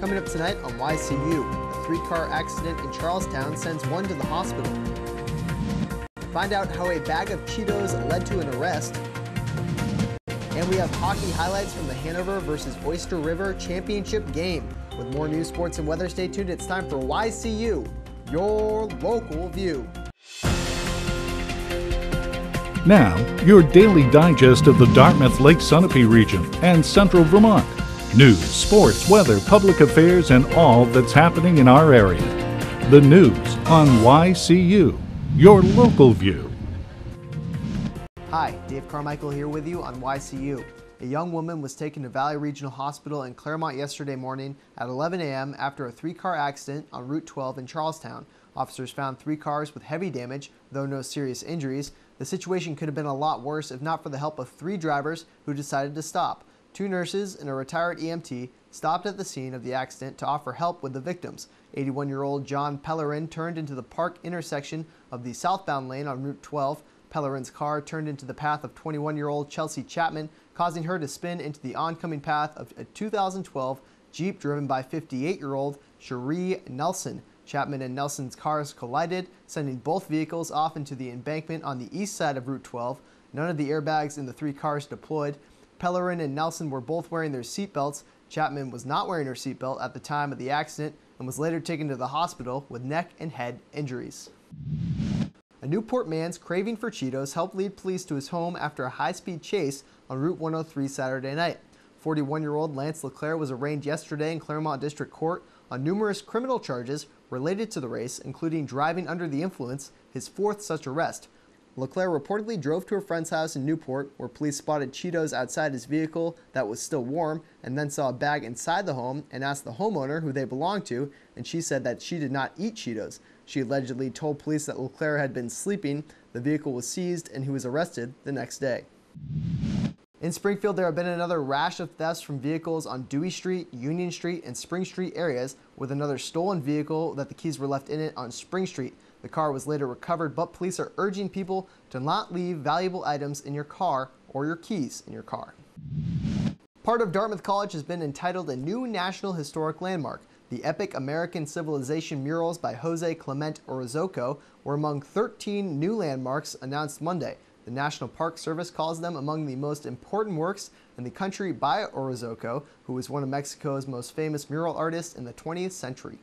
Coming up tonight on YCU, a three-car accident in Charlestown sends one to the hospital. Find out how a bag of Cheetos led to an arrest. And we have hockey highlights from the Hanover versus Oyster River championship game. With more news, sports, and weather, stay tuned. It's time for YCU, your local view. Now, your daily digest of the Dartmouth Lake Sunapee region and central Vermont. News, sports, weather, public affairs, and all that's happening in our area. The news on YCU, your local view. Hi, Dave Carmichael here with you on YCU. A young woman was taken to Valley Regional Hospital in Claremont yesterday morning at 11 a.m. after a three-car accident on Route 12 in Charlestown. Officers found 3 cars with heavy damage, though no serious injuries. The situation could have been a lot worse if not for the help of 3 drivers who decided to stop. 2 nurses and a retired EMT stopped at the scene of the accident to offer help with the victims. 81-year-old John Pellerin turned into the park intersection of the southbound lane on Route 12. Pellerin's car turned into the path of 21-year-old Chelsea Chapman, causing her to spin into the oncoming path of a 2012 Jeep driven by 58-year-old Cherie Nelson. Chapman and Nelson's cars collided, sending both vehicles off into the embankment on the east side of Route 12. None of the airbags in the 3 cars deployed. Pellerin and Nelson were both wearing their seatbelts. Chapman was not wearing her seatbelt at the time of the accident and was later taken to the hospital with neck and head injuries. A Newport man's craving for Cheetos helped lead police to his home after a high-speed chase on Route 103 Saturday night. 41-year-old Lance LeClaire was arraigned yesterday in Claremont District Court on numerous criminal charges related to the race, including driving under the influence, his 4th such arrest. LeClaire reportedly drove to a friend's house in Newport, where police spotted Cheetos outside his vehicle that was still warm, and then saw a bag inside the home and asked the homeowner who they belonged to, and she said that she did not eat Cheetos. She allegedly told police that LeClaire had been sleeping. The vehicle was seized and he was arrested the next day. In Springfield, there have been another rash of thefts from vehicles on Dewey Street, Union Street, and Spring Street areas, with another stolen vehicle that the keys were left in it on Spring Street. The car was later recovered, but police are urging people to not leave valuable items in your car or your keys in your car. Part of Dartmouth College has been entitled a new National Historic Landmark. The Epic American Civilization murals by Jose Clemente Orozco were among 13 new landmarks announced Monday. The National Park Service calls them among the most important works in the country by Orozco, who was one of Mexico's most famous mural artists in the 20th century.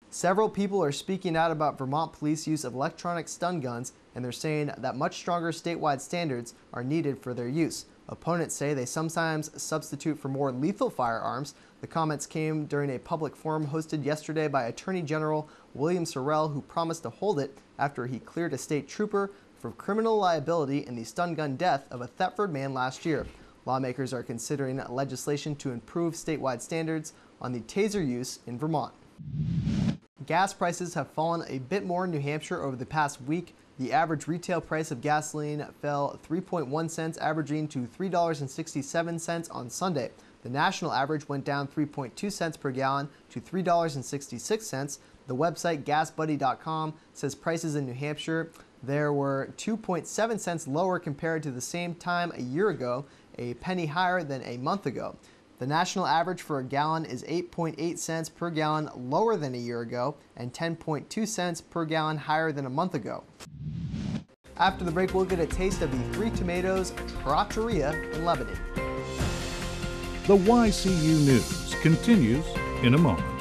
Several people are speaking out about Vermont police use of electronic stun guns, and they're saying that much stronger statewide standards are needed for their use. Opponents say they sometimes substitute for more lethal firearms. The comments came during a public forum hosted yesterday by Attorney General William Sorrell, who promised to hold it after he cleared a state trooper for criminal liability in the stun gun death of a Thetford man last year. Lawmakers are considering legislation to improve statewide standards on the taser use in Vermont. Gas prices have fallen a bit more in New Hampshire over the past week. The average retail price of gasoline fell 3.1 cents, averaging to $3.67 on Sunday. The national average went down 3.2 cents per gallon to $3.66. The website gasbuddy.com says prices in New Hampshire there were 2.7 cents lower compared to the same time a year ago, a penny higher than a month ago. The national average for a gallon is 8.8 cents per gallon lower than a year ago and 10.2 cents per gallon higher than a month ago. After the break, we'll get a taste of the Three Tomatoes Trattoria in Lebanon. The YCU News continues in a moment.